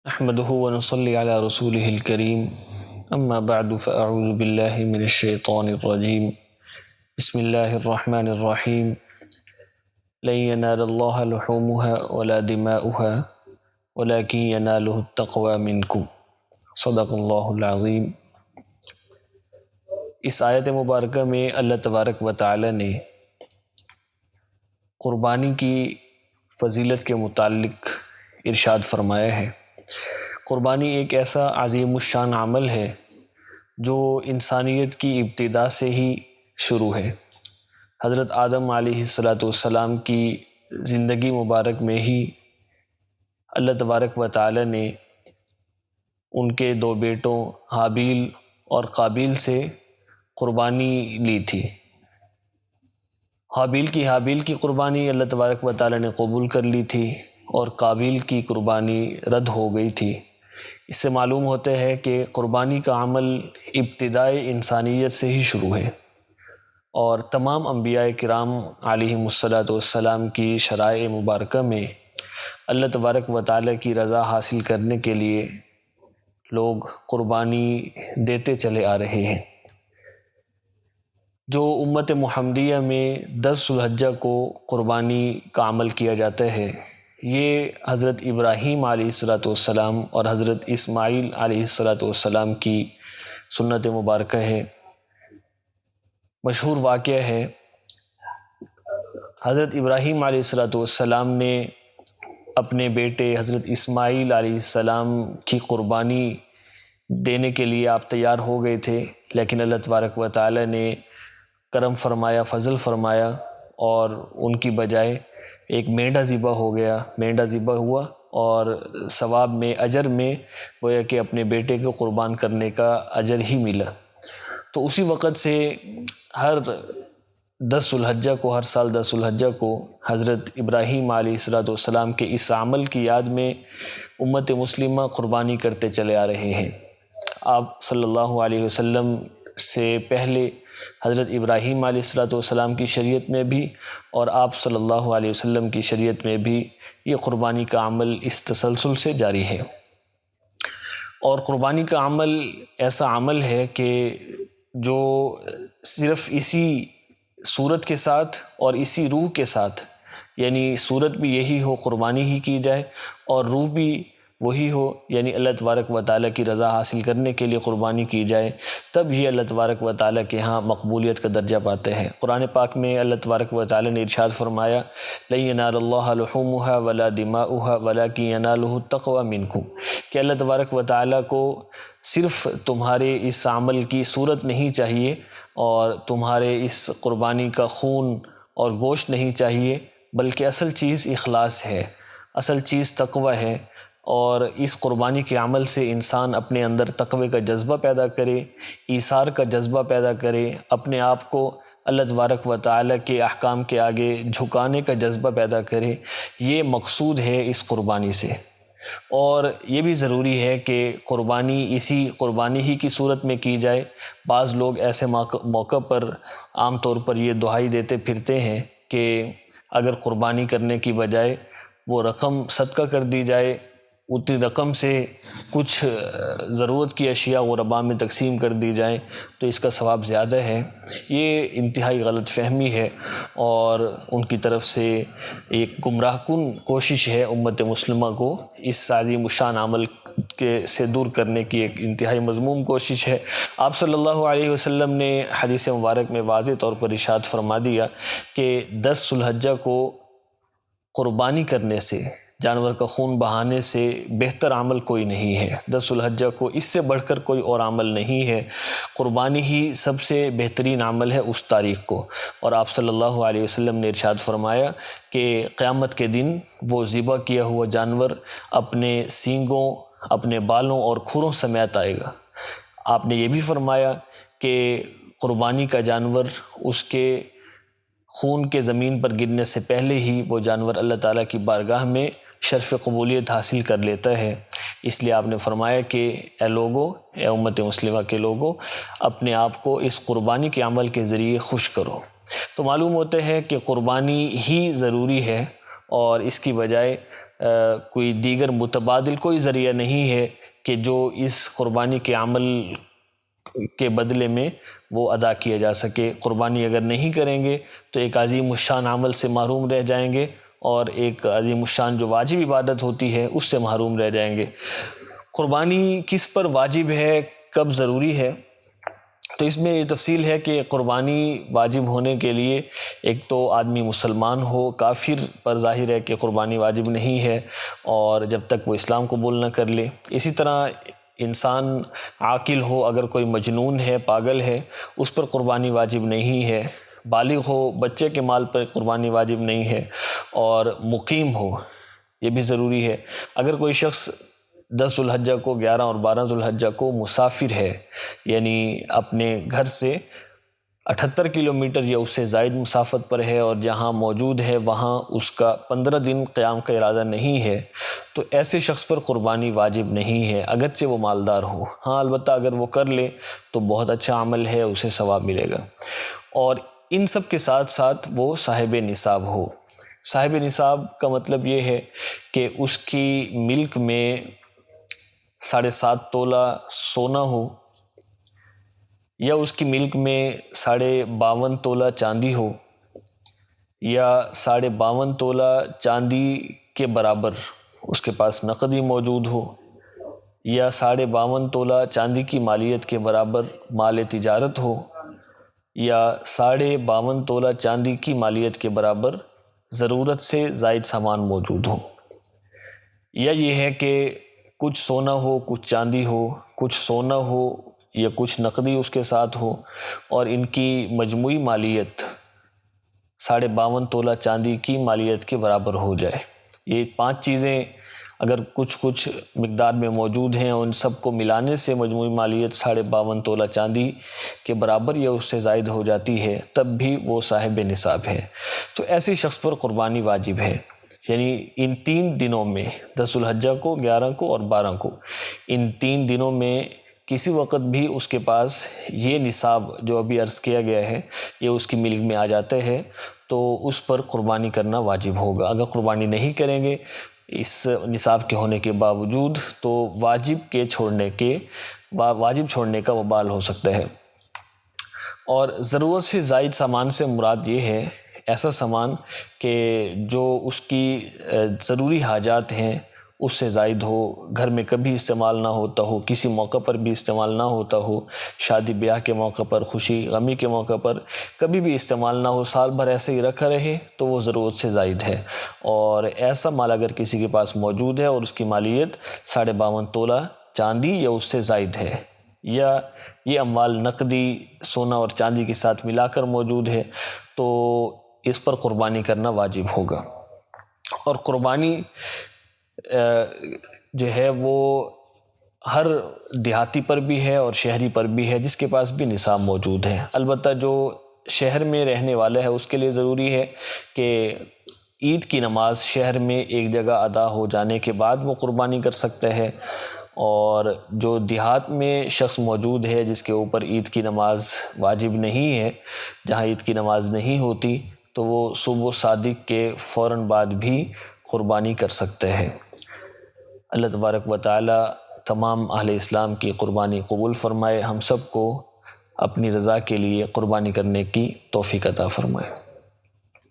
نحمده ونصلي على رسوله الكريم اما بعد فاعوذ بالله من الشيطان الرجيم بسم الله الرحمن الرحيم لن ينال الله لحومها ولا دماؤها ولكن يناله التقوى منكم صدق اللہ العظیم۔ اس آیت مبارکہ میں اللہ تبارک و تعالی نے قربانی کی فضیلت کے متعلق ارشاد فرمایا ہے۔ قربانی ایک ایسا عظیم الشان عمل ہے جو انسانیت کی ابتدا سے ہی شروع ہے۔ حضرت آدم علیہ السلام کی زندگی مبارک میں ہی اللہ تبارک و تعالی نے ان کے دو بیٹوں حابیل اور قابیل سے قربانی لی تھی۔ حابیل کی قربانی اللہ تبارک و تعالی نے قبول کر لی تھی اور قابیل کی قربانی رد ہو گئی تھی۔ اس سے معلوم ہوتا ہے کہ قربانی کا عمل ابتدائے انسانیت سے ہی شروع ہے، اور تمام انبیاء کرام علیہم السلام کی شرائع مبارکہ میں اللہ تبارک و تعالی کی رضا حاصل کرنے کے لیے لوگ قربانی دیتے چلے آ رہے ہیں۔ جو امت محمدیہ میں 10 ذو الحجہ کو قربانی کا عمل کیا جاتا ہے، یہ حضرت ابراہیم علیہ السلام اور حضرت اسماعیل علیہ السلام کی سنت مبارکہ ہے۔ مشہور واقعہ ہے، حضرت ابراہیم علیہ السلام نے اپنے بیٹے حضرت اسماعیل علیہ السلام کی قربانی دینے کے لیے آپ تیار ہو گئے تھے، لیکن اللہ تبارک و تعالی نے کرم فرمایا، فضل فرمایا، اور ان کی بجائے ایک مینڈھا ذبح ہوا اور ثواب میں، اجر میں گویا کہ اپنے بیٹے کو قربان کرنے کا اجر ہی ملا۔ تو اسی وقت سے ہر 10 ذو الحجہ کو، ہر سال 10 ذو الحجہ کو حضرت ابراہیم علیہ السلام کے اس عمل کی یاد میں امت مسلمہ قربانی کرتے چلے آ رہے ہیں۔ آپ صلی اللہ علیہ وسلم سے پہلے حضرت ابراہیم علیہ السلام کی شریعت میں بھی اور آپ صلی اللہ علیہ وسلم کی شریعت میں بھی یہ قربانی کا عمل اس تسلسل سے جاری ہے۔ اور قربانی کا عمل ایسا عمل ہے کہ جو صرف اسی صورت کے ساتھ اور اسی روح کے ساتھ، یعنی صورت بھی یہی ہو، قربانی ہی کی جائے، اور روح بھی وہی ہو، یعنی اللہ تبارک و تعالیٰ کی رضا حاصل کرنے کے لیے قربانی کی جائے، تب یہ اللہ تبارک و تعالیٰ کے ہاں مقبولیت کا درجہ پاتے ہیں۔ قرآن پاک میں اللہ تبارک و تعالیٰ نے ارشاد فرمایا، لن ینال اللہ لحومها ولا دماؤها ولکن ینالہ التقوی منکم، کہ اللہ تبارک و تعالیٰ کو صرف تمہارے اس عمل کی صورت نہیں چاہیے اور تمہارے اس قربانی کا خون اور گوشت نہیں چاہیے، بلکہ اصل چیز اخلاص ہے، اصل چیز تقوی ہے۔ اور اس قربانی کے عمل سے انسان اپنے اندر تقوی کا جذبہ پیدا کرے، ایثار کا جذبہ پیدا کرے، اپنے آپ کو اللہ تبارک و تعالیٰ کے احکام کے آگے جھکانے کا جذبہ پیدا کرے، یہ مقصود ہے اس قربانی سے۔ اور یہ بھی ضروری ہے کہ قربانی اسی قربانی ہی کی صورت میں کی جائے۔ بعض لوگ ایسے موقع پر عام طور پر یہ دہائی دیتے پھرتے ہیں کہ اگر قربانی کرنے کی بجائے وہ رقم صدقہ کر دی جائے، اتنی رقم سے کچھ ضرورت کی اشیاء غرباء میں تقسیم کر دی جائیں تو اس کا ثواب زیادہ ہے۔ یہ انتہائی غلط فہمی ہے اور ان کی طرف سے ایک گمراہ کن کوشش ہے امت مسلمہ کو اس عظیم الشان عمل سے دور کرنے کی، ایک انتہائی مذموم کوشش ہے۔ آپ صلی اللہ علیہ وسلم نے حدیث مبارک میں واضح طور پر ارشاد فرما دیا کہ 10 ذو الحجہ کو قربانی کرنے سے، جانور کا خون بہانے سے بہتر عمل کوئی نہیں ہے۔ 10 ذو الحجہ کو اس سے بڑھ کر کوئی اور عمل نہیں ہے۔ قربانی ہی سب سے بہترین عمل ہے اس تاریخ کو۔ اور آپ صلی اللہ علیہ وسلم نے ارشاد فرمایا کہ قیامت کے دن وہ ذبح کیا ہوا جانور اپنے سینگوں، اپنے بالوں اور کھروں سمیت آئے گا۔ آپ نے یہ بھی فرمایا کہ قربانی کا جانور اس کے خون کے زمین پر گرنے سے پہلے ہی وہ جانور اللہ تعالیٰ کی بارگاہ میں شرف قبولیت حاصل کر لیتا ہے۔ اس لیے آپ نے فرمایا کہ اے لوگو، اے امت مسلمہ کے لوگو، اپنے آپ کو اس قربانی کے عمل کے ذریعے خوش کرو۔ تو معلوم ہوتا ہے کہ قربانی ہی ضروری ہے، اور اس کی بجائے کوئی دیگر متبادل کوئی ذریعہ نہیں ہے کہ جو اس قربانی کے عمل کے بدلے میں وہ ادا کیا جا سکے۔ قربانی اگر نہیں کریں گے تو ایک عظیم الشان عمل سے محروم رہ جائیں گے، اور ایک عظیم الشان جو واجب عبادت ہوتی ہے اس سے محروم رہ جائیں گے۔ قربانی کس پر واجب ہے، کب ضروری ہے؟ تو اس میں یہ تفصیل ہے کہ قربانی واجب ہونے کے لیے ایک تو آدمی مسلمان ہو، کافر پر ظاہر ہے کہ قربانی واجب نہیں ہے، اور جب تک وہ اسلام قبول نہ کر لے۔ اسی طرح انسان عاقل ہو، اگر کوئی مجنون ہے، پاگل ہے، اس پر قربانی واجب نہیں ہے۔ بالغ ہو، بچے کے مال پر قربانی واجب نہیں ہے، اور مقیم ہو، یہ بھی ضروری ہے۔ اگر کوئی شخص 10 ذو الحجہ کو، 11 اور 12 ذو الحجہ کو مسافر ہے، یعنی اپنے گھر سے 78 کلومیٹر یا اس سے زائد مسافت پر ہے، اور جہاں موجود ہے وہاں اس کا 15 دن قیام کا ارادہ نہیں ہے، تو ایسے شخص پر قربانی واجب نہیں ہے، اگرچہ وہ مالدار ہو۔ ہاں البتہ اگر وہ کر لے تو بہت اچھا عمل ہے، اسے ثواب ملے گا۔ اور ان سب کے ساتھ ساتھ وہ صاحب نصاب ہو۔ صاحب نصاب کا مطلب یہ ہے کہ اس کی ملک میں 7.5 تولہ سونا ہو، یا اس کی ملک میں 52.5 تولہ چاندی ہو، یا 52.5 تولہ چاندی کے برابر اس کے پاس نقدی موجود ہو، یا 52.5 تولہ چاندی کی مالیت کے برابر مال تجارت ہو، یا 52.5 تولہ چاندی کی مالیت کے برابر ضرورت سے زائد سامان موجود ہو، یا یہ ہے کہ کچھ سونا ہو، کچھ چاندی ہو، کچھ سونا ہو یا کچھ نقدی اس کے ساتھ ہو، اور ان کی مجموعی مالیت 52.5 تولہ چاندی کی مالیت کے برابر ہو جائے۔ یہ 5 چیزیں اگر کچھ مقدار میں موجود ہیں، اور ان سب کو ملانے سے مجموعی مالیت 52.5 تولہ چاندی کے برابر یا اس سے زائد ہو جاتی ہے، تب بھی وہ صاحب نصاب ہے۔ تو ایسے شخص پر قربانی واجب ہے، یعنی ان 3 دنوں میں، 10 ذو الحجہ کو، 11 کو اور 12 کو، ان 3 دنوں میں کسی وقت بھی اس کے پاس یہ نصاب جو ابھی عرض کیا گیا ہے یہ اس کی ملک میں آ جاتے ہیں، تو اس پر قربانی کرنا واجب ہوگا۔ اگر قربانی نہیں کریں گے اس نصاب کے ہونے کے باوجود، تو واجب چھوڑنے کا وبال ہو سکتا ہے۔ اور ضرورت سے زائد سامان سے مراد یہ ہے ایسا سامان کہ جو اس کی ضروری حاجات ہیں اس سے زائد ہو، گھر میں کبھی استعمال نہ ہوتا ہو، کسی موقع پر بھی استعمال نہ ہوتا ہو، شادی بیاہ کے موقع پر، خوشی غمی کے موقع پر کبھی بھی استعمال نہ ہو، سال بھر ایسے ہی رکھا رہے، تو وہ ضرورت سے زائد ہے۔ اور ایسا مال اگر کسی کے پاس موجود ہے اور اس کی مالیت 52.5 تولہ چاندی یا اس سے زائد ہے، یا یہ اموال نقدی سونا اور چاندی کے ساتھ ملا کر موجود ہے، تو اس پر قربانی کرنا واجب ہوگا۔ اور قربانی جو ہے وہ ہر دیہاتی پر بھی ہے اور شہری پر بھی ہے، جس کے پاس بھی نصاب موجود ہے۔ البتہ جو شہر میں رہنے والا ہے اس کے لیے ضروری ہے کہ عید کی نماز شہر میں ایک جگہ ادا ہو جانے کے بعد وہ قربانی کر سکتا ہے، اور جو دیہات میں شخص موجود ہے جس کے اوپر عید کی نماز واجب نہیں ہے، جہاں عید کی نماز نہیں ہوتی، تو وہ صبح صادق کے فوراً بعد بھی قربانی کر سکتے ہیں۔ اللہ تبارک و تعالی تمام اہل اسلام کی قربانی قبول فرمائے، ہم سب کو اپنی رضا کے لیے قربانی کرنے کی توفیق عطا فرمائے۔